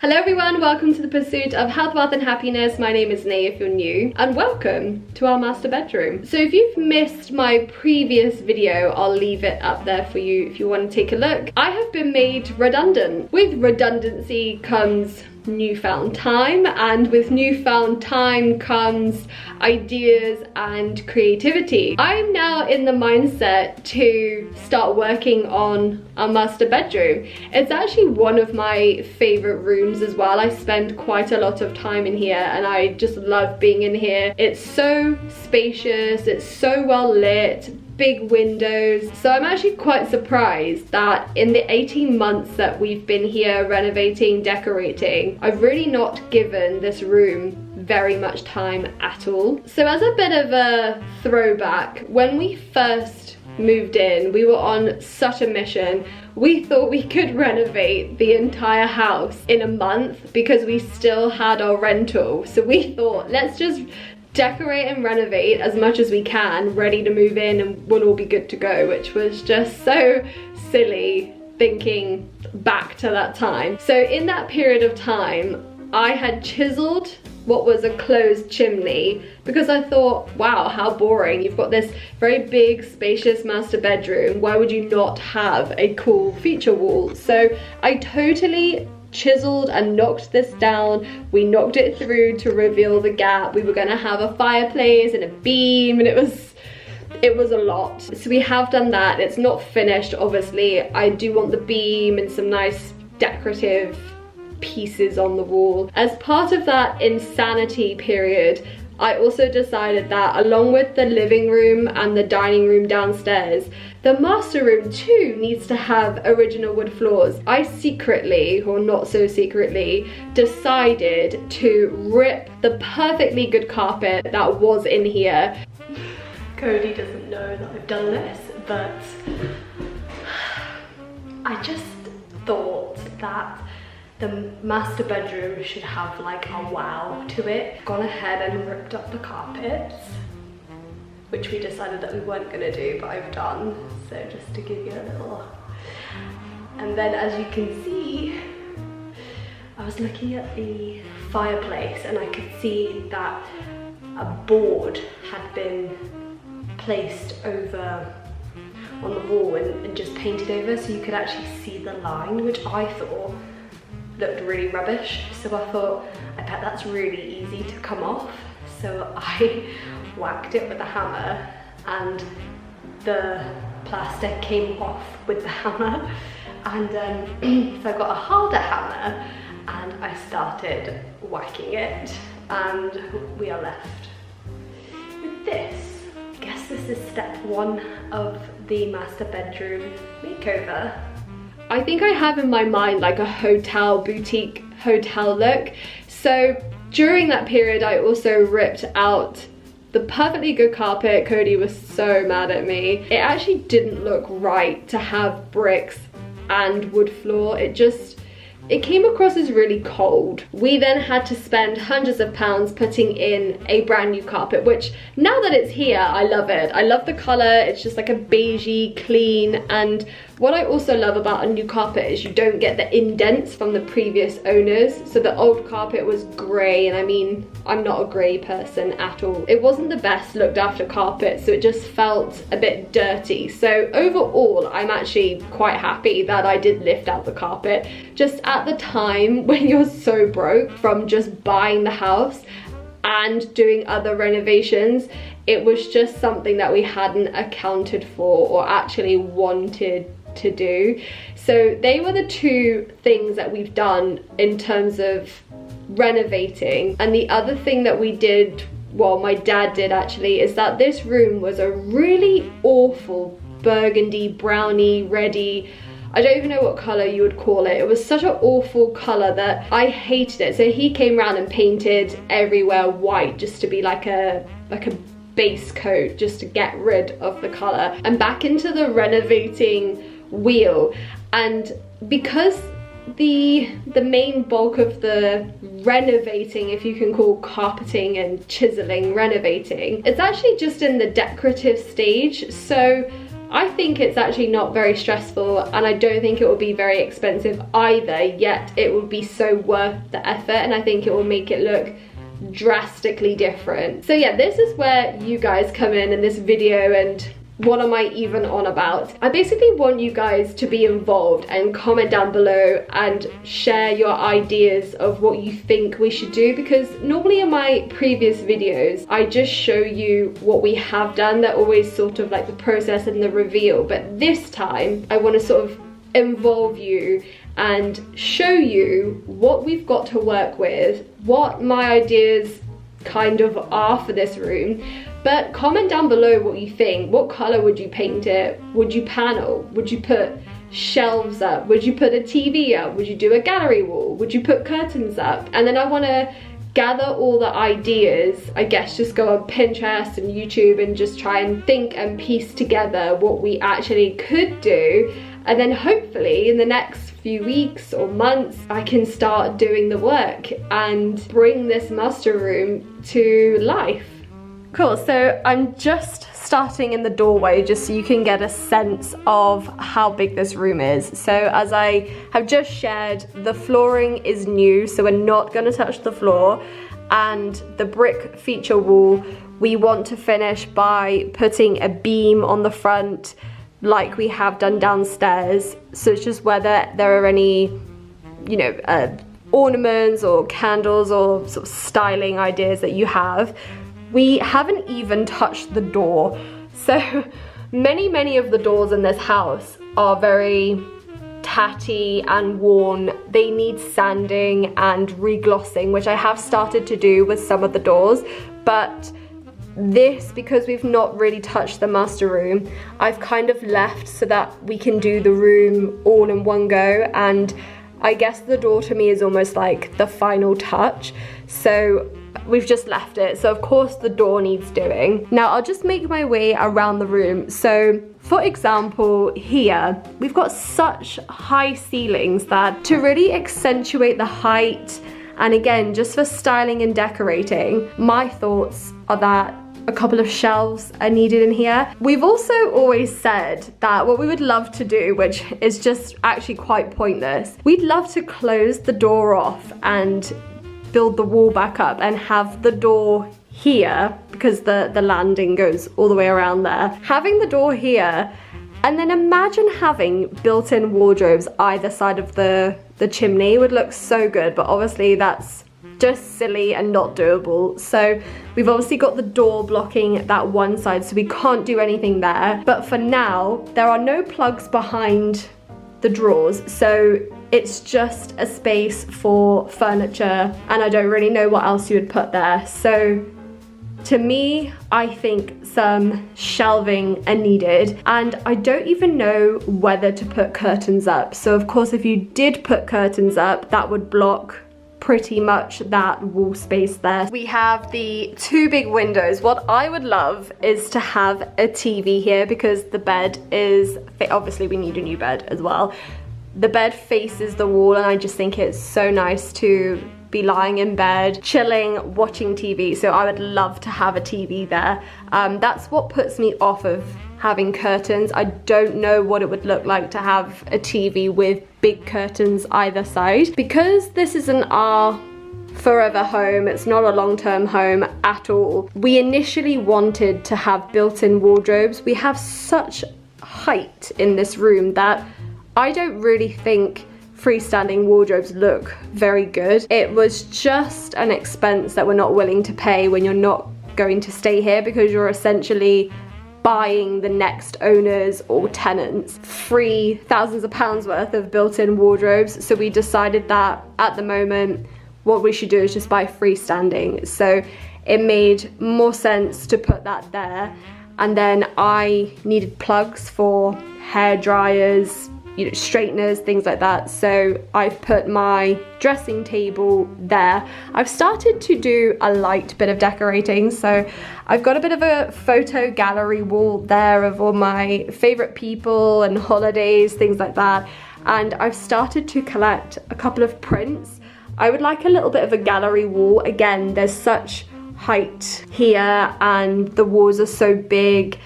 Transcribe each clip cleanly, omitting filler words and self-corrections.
Hello everyone, welcome to the pursuit of health, wealth and happiness. My name is Nay if you're new, and welcome to our master bedroom. So if you've missed my previous video, I'll leave it up there for you if you want to take a look. I have been made redundant. With redundancy comes newfound time, and with newfound time comes ideas and creativity. I'm now in the mindset to start working on our master bedroom. It's actually one of my favorite rooms as well. I spend quite a lot of time in here and I just love being in here. It's so spacious, it's so well lit, big windows. So I'm actually quite surprised that in the 18 months that we've been here renovating, decorating, I've really not given this room very much time at all. So as a bit of a throwback, when we first moved in, we were on such a mission. We thought we could renovate the entire house in a month because we still had our rental. So we thought, let's just decorate and renovate as much as we can, ready to move in and we'll all be good to go, which was just so silly thinking back to that time. So in that period of time, I had chiseled what was a closed chimney because I thought, wow, how boring. You've got this very big, spacious master bedroom. Why would you not have a cool feature wall? So I totally chiseled and knocked this down. We knocked it through to reveal the gap. We were gonna have a fireplace and a beam, and it was a lot. So we have done that. It's not finished, obviously. I do want the beam and some nice decorative pieces on the wall. As part of that insanity period, I also decided that along with the living room and the dining room downstairs, the master room too needs to have original wood floors. I secretly, or not so secretly, decided to rip the perfectly good carpet that was in here. Cody doesn't know that I've done this, but I just thought that the master bedroom should have like a wow to it. Gone ahead and ripped up the carpets, which we decided that we weren't gonna do, but I've done. So just to give you a little. And then as you can see, I was looking at the fireplace and I could see that a board had been placed over on the wall and just painted over so you could actually see the line, which I thought looked really rubbish. So I thought, I bet that's really easy to come off. So I whacked it with a hammer and the plastic came off with the hammer. And so I got a harder hammer and I started whacking it, and we are left with this. I guess this is step one of the master bedroom makeover. I think I have in my mind like a hotel, boutique hotel look. So during that period, I also ripped out the perfectly good carpet. Cody was so mad at me. It actually didn't look right to have bricks and wood floor. It came across as really cold. We then had to spend hundreds of pounds putting in a brand new carpet, which now that it's here, I love it. I love the color. It's just like a beigey, clean. And what I also love about a new carpet is you don't get the indents from the previous owners. So the old carpet was gray, and I mean, I'm not a gray person at all. It wasn't the best looked after carpet, so it just felt a bit dirty. So overall, I'm actually quite happy that I did lift out the carpet. Just at the time when you're so broke from just buying the house and doing other renovations, it was just something that we hadn't accounted for or actually wanted to do. So they were the two things that we've done in terms of renovating. And the other thing that we did, well, my dad did actually, is that this room was a really awful burgundy, browny, reddy, I don't even know what colour you would call it. It was such an awful colour that I hated it. So he came around and painted everywhere white just to be like a base coat, just to get rid of the colour. And back into the renovating wheel. And because the main bulk of the renovating, if you can call carpeting and chiseling renovating, it's actually just in the decorative stage. So I think it's actually not very stressful, and I don't think it will be very expensive either, yet it will be so worth the effort, and I think it will make it look drastically different. So yeah, this is where you guys come in this video, and what am I even on about? I basically want you guys to be involved and comment down below and share your ideas of what you think we should do, because normally in my previous videos I just show you what we have done. They're always sort of like the process and the reveal, but this time I want to sort of involve you and show you what we've got to work with, what my ideas kind of are for this room. But comment down below what you think. What colour would you paint it? Would you panel? Would you put shelves up? Would you put a TV up? Would you do a gallery wall? Would you put curtains up? And then I want to gather all the ideas, I guess just go on Pinterest and YouTube and just try and think and piece together what we actually could do. And then hopefully in the next few weeks or months, I can start doing the work and bring this master room to life. Cool, so I'm just starting in the doorway just so you can get a sense of how big this room is. So as I have just shared, the flooring is new, so we're not going to touch the floor, and the brick feature wall we want to finish by putting a beam on the front like we have done downstairs. So it's just whether there are any, you know, ornaments or candles or sort of styling ideas that you have. We haven't even touched the door. So many of the doors in this house are very tatty and worn. They need sanding and reglossing, which I have started to do with some of the doors, but this, because we've not really touched the master room, I've kind of left so that we can do the room all in one go, and I guess the door to me is almost like the final touch. So we've just left it. So of course the door needs doing. Now I'll just make my way around the room. So for example, here we've got such high ceilings that to really accentuate the height, and again just for styling and decorating, my thoughts are that a couple of shelves are needed in here. We've also always said that what we would love to do, which is just actually quite pointless, we'd love to close the door off and build the wall back up and have the door here, because the landing goes all the way around there. Having the door here, and then imagine having built-in wardrobes either side of the chimney would look so good, but obviously that's just silly and not doable. So we've obviously got the door blocking that one side, so we can't do anything there. But for now, there are no plugs behind the drawers, so it's just a space for furniture, and I don't really know what else you would put there. So to me, I think some shelving are needed, and I don't even know whether to put curtains up. So of course, if you did put curtains up, that would block pretty much that wall space there. We have the two big windows. What I would love is to have a TV here, because the bed is, obviously we need a new bed as well. The bed faces the wall, and I just think it's so nice to be lying in bed, chilling, watching TV. So I would love to have a TV there. That's what puts me off of having curtains. I don't know what it would look like to have a TV with big curtains either side. Because this isn't our forever home, it's not a long-term home at all, we initially wanted to have built-in wardrobes. We have such height in this room that I don't really think freestanding wardrobes look very good. It was just an expense that we're not willing to pay when you're not going to stay here, because you're essentially buying the next owners or tenants free thousands of pounds worth of built-in wardrobes. So we decided that at the moment what we should do is just buy freestanding. So it made more sense to put that there. And then I needed plugs for hair dryers, you know, straighteners, things like that. So I've put my dressing table there. I've started to do a light bit of decorating. So I've got a bit of a photo gallery wall there of all my favorite people and holidays, things like that. And I've started to collect a couple of prints. I would like a little bit of a gallery wall. Again, there's such height here and the walls are so big.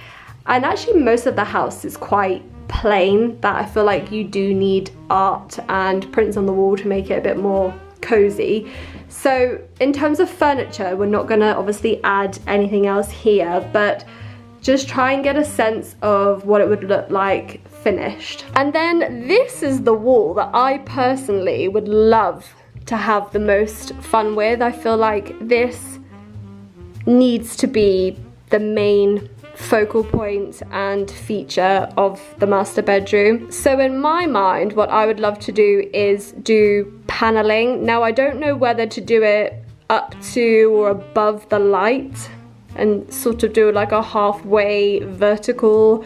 And actually most of the house is quite plain, that I feel like you do need art and prints on the wall to make it a bit more cozy. So in terms of furniture, we're not gonna obviously add anything else here, but just try and get a sense of what it would look like finished. And then this is the wall that I personally would love to have the most fun with. I feel like this needs to be the main focal point and feature of the master bedroom. So in my mind, what I would love to do is do paneling. Now I don't know whether to do it up to or above the light and sort of do like a halfway vertical,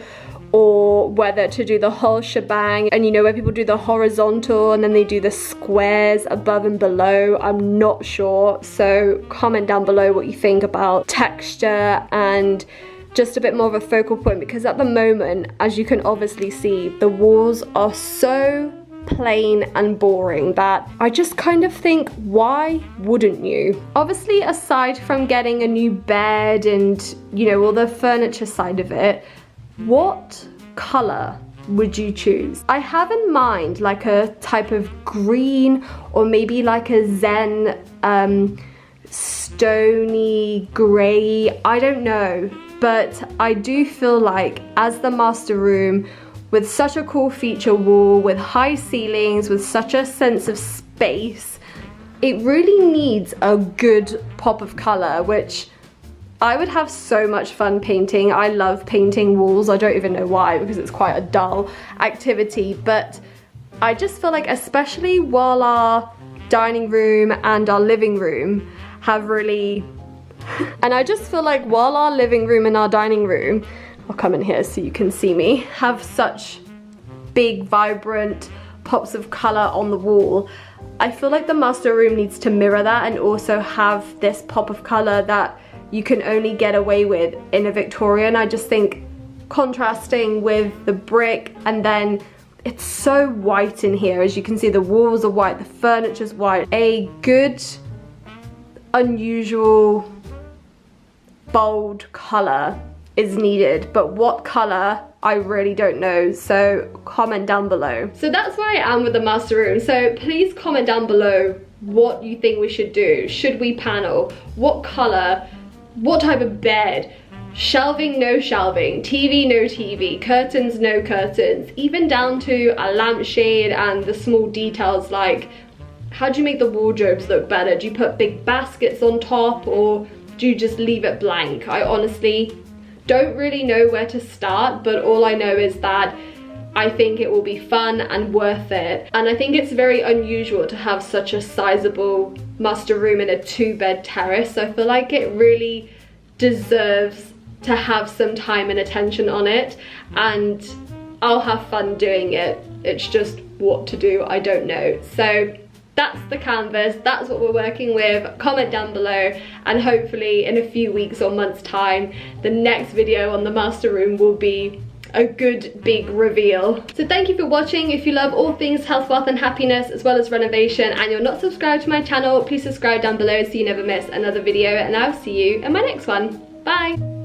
or whether to do the whole shebang, and you know where people do the horizontal and then they do the squares above and below. I'm not sure, so comment down below what you think about texture and just a bit more of a focal point, because at the moment, as you can obviously see, the walls are so plain and boring that I just kind of think, why wouldn't you? Obviously, aside from getting a new bed and, you know, all the furniture side of it, what color would you choose? I have in mind like a type of green, or maybe like a zen stony grey, I don't know. But I do feel like as the master room, with such a cool feature wall, with high ceilings, with such a sense of space, it really needs a good pop of color, which I would have so much fun painting. I love painting walls. I don't even know why, because it's quite a dull activity, but I just feel like, especially while our dining room and our living room have really and I just feel like while our living room and our dining room, I'll come in here so you can see me, have such big, vibrant pops of color on the wall, I feel like the master room needs to mirror that and also have this pop of color that you can only get away with in a Victorian. I just think contrasting with the brick, and then it's so white in here. As you can see, the walls are white, the furniture's white. A good, unusual, bold color is needed, but what color, I really don't know, so comment down below. So that's where I am with the master room, so please comment down below what you think we should do. Should we panel? What color? What type of bed? Shelving, no shelving, TV, no TV, curtains, no curtains, even down to a lampshade and the small details like, how do you make the wardrobes look better? Do you put big baskets on top, or do you just leave it blank? I honestly don't really know where to start, but all I know is that I think it will be fun and worth it. And I think it's very unusual to have such a sizable master room in a 2-bed terrace. So I feel like it really deserves to have some time and attention on it, and I'll have fun doing it. It's just what to do, I don't know. So that's the canvas, that's what we're working with. Comment down below, and hopefully in a few weeks or months time, the next video on the master room will be a good big reveal. So thank you for watching. If you love all things health, wealth and happiness, as well as renovation, and you're not subscribed to my channel, please subscribe down below so you never miss another video, and I'll see you in my next one. Bye.